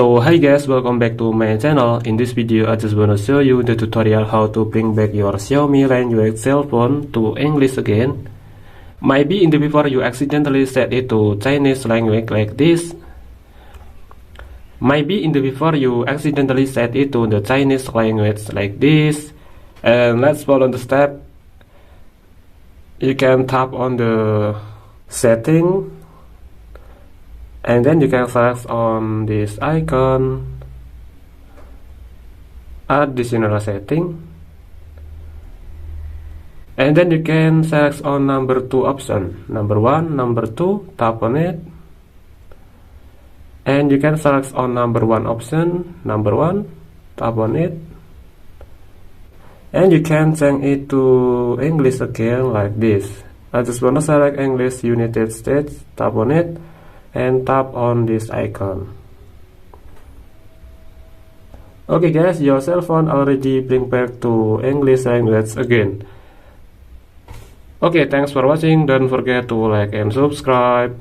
So hi guys, welcome back to my channel. In this video I just wanna show you the tutorial how to bring back your Xiaomi language cell phone to English again. Maybe in the before you accidentally set it to Chinese language like this. Maybe in the before you accidentally set it to the Chinese language like this. And let's follow the step. You can tap on the setting, and then you can select on this icon, additional setting, and then you can select on number 2 option, number 1, number 2, tap on it, and you can select on number 1 option, number 1, tap on it, and you can change it to English again like this. I just wanna select English United States, tap on it, and tap on this icon. Okay guys, your cell phone already bring back to English language again. Okay, thanks for watching. Don't forget to like and subscribe.